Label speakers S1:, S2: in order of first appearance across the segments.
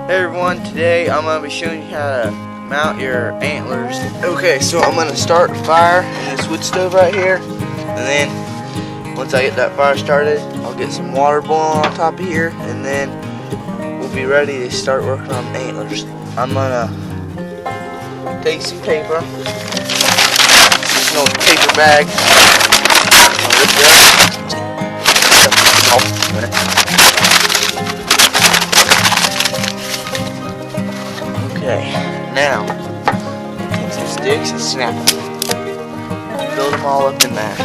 S1: Hey everyone, today I'm going to be showing you how to mount your antlers. Okay, so I'm going to start a fire in this wood stove right here, and then once I get that fire started, I'll get some water boiling on top of here, and then we'll be ready to start working on the antlers. I'm going to take some paper, just an old paper bag. I'll rip it up. Okay, now take some sticks and snap them. Build them all up in there.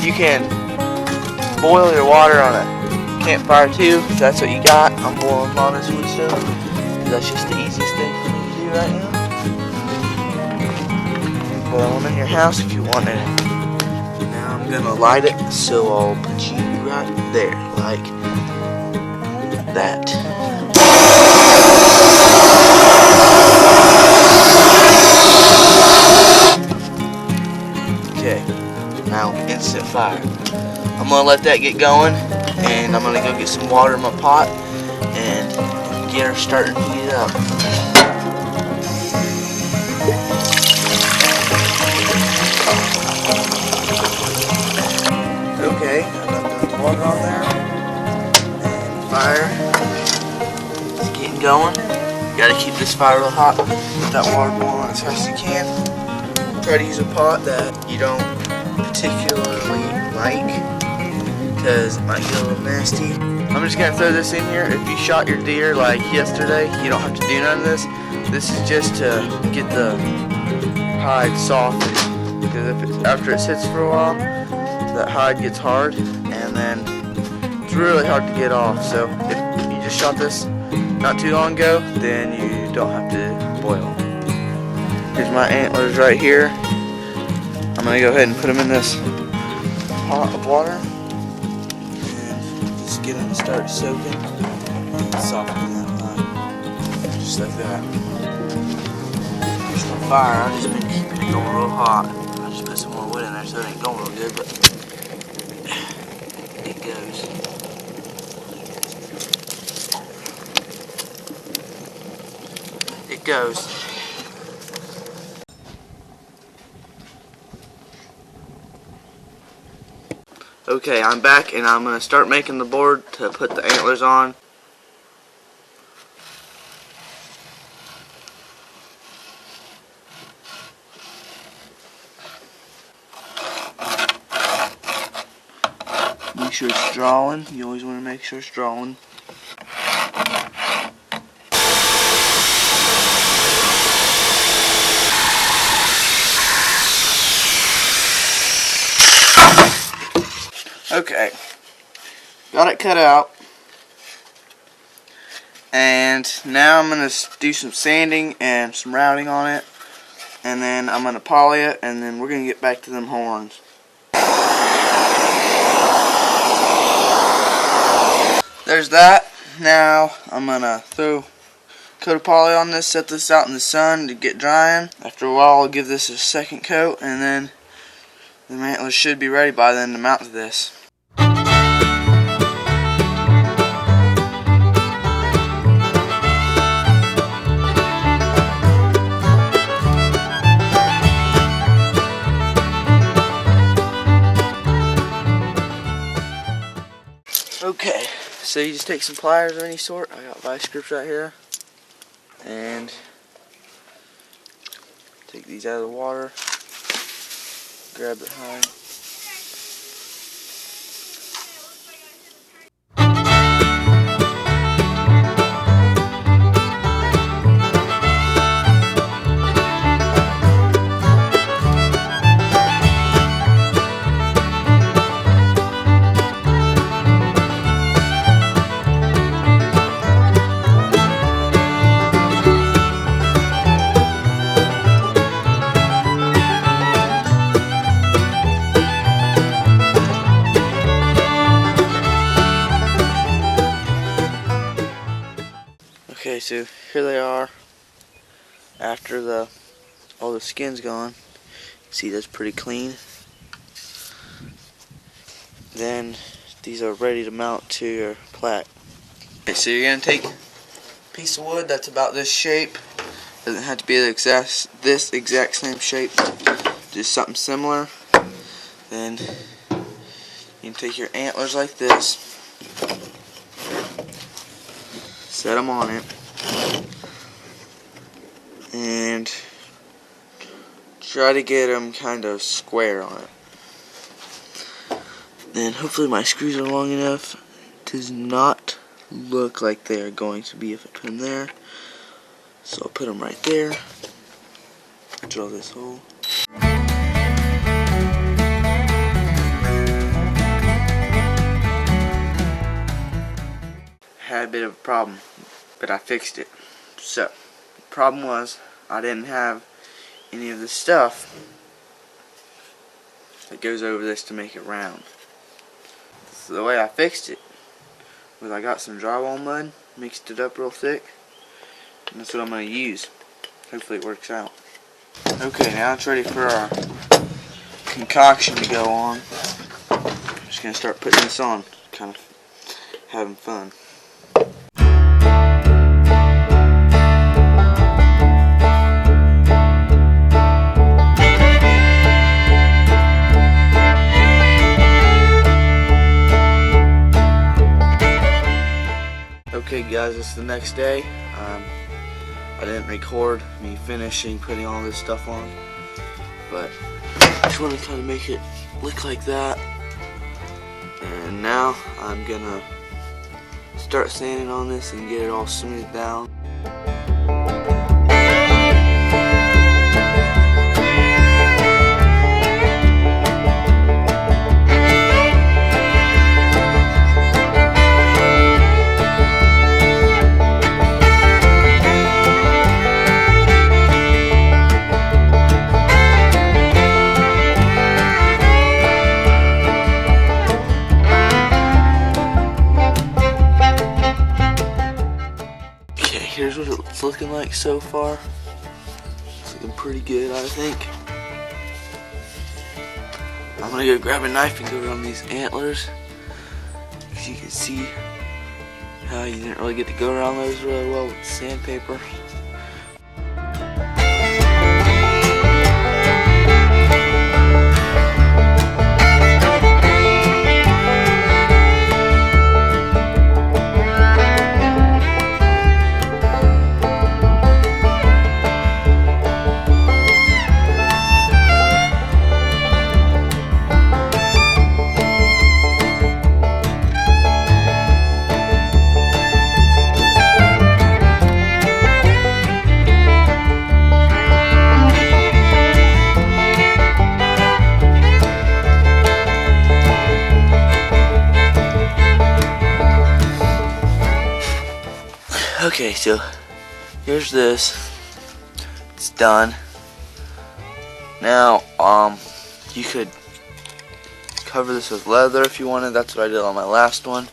S1: You can boil your water on a campfire too, if that's what you got. I'm boiling on this wood stove because that's just the easiest thing for me to do right now. Boil them in your house if you want it. Now I'm gonna light it, so I'll put you right there, like that. Okay, now instant fire. I'm gonna let that get going, and I'm gonna go get some water in my pot and get her starting to heat up. Okay, I got the water on there, and fire is getting going. You gotta keep this fire real hot, let that water boil as fast as you can. Try to use a pot that you don't particularly like, because it might get a little nasty. I'm just gonna throw this in here. If you shot your deer like yesterday, you don't have to do none of this. This is just to get the hide softened, because if after it sits for a while, that hide gets hard, and then it's really hard to get off. So if you just shot this not too long ago, then you don't have to boil. Here's my antlers right here. I'm gonna go ahead and put them in this pot of water and just get them to start soaking and softening that hide, just like that. Here's my fire. I've just been keeping it going real hot. I just put some more wood in there so it ain't going real good, but it goes. It goes. Okay, I'm back, and I'm going to start making the board to put the antlers on. Make sure it's drawing. You always want to make sure it's drawing. Okay, got it cut out, and now I'm going to do some sanding and some routing on it, and then I'm going to poly it, and then we're going to get back to them horns. There's that. Now I'm going to throw a coat of poly on this, set this out in the sun to get drying. After a while I'll give this a second coat, and then the antlers should be ready by then to mount to this. Okay, so you just take some pliers of any sort. I got vice grips right here, and take these out of the water, grab the hide. Okay, so here they are after all the skin's gone. See, that's pretty clean. then these are ready to mount to your plaque. Okay, so you're going to take a piece of wood that's about this shape. Doesn't have to be this exact same shape, just something similar. Then you can take your antlers like this, set them on it, and try to get them kind of square on it. Then hopefully my screws are long enough. It does not look like they are going to be if I put them there. So I'll put them right there. Drill this hole. Had a bit of a problem, but I fixed it. So the problem was I didn't have any of the stuff that goes over this to make it round. So the way I fixed it was I got some drywall mud, mixed it up real thick, and that's what I'm going to use. Hopefully it works out. Okay, now it's ready for our concoction to go on. I'm just going to start putting this on, kind of having fun. Okay guys, it's the next day. I didn't record me finishing putting all this stuff on, but I just want to kind of make it look like that. And now I'm gonna start sanding on this and get it all smoothed down. Here's what it's looking like so far. It's looking pretty good, I think. I'm gonna go grab a knife and go around these antlers, because you can see how you didn't really get to go around those really well with sandpaper. Okay, so here's this. It's done. Now, you could cover this with leather if you wanted. That's what I did on my last one.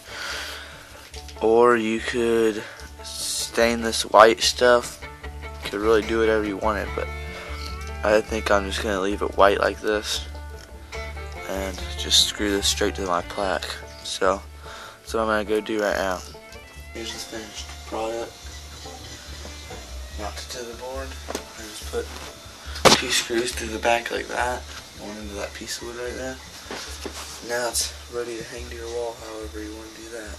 S1: Or you could stain this white stuff. You could really do whatever you wanted, but I think I'm just gonna leave it white like this and just screw this straight to my plaque. So that's what I'm gonna go do right now. Here's the finished product. Mounted to the board. I just put 2 screws through the back like that, one into that piece of wood right there. Now it's ready to hang to your wall however you want to do that.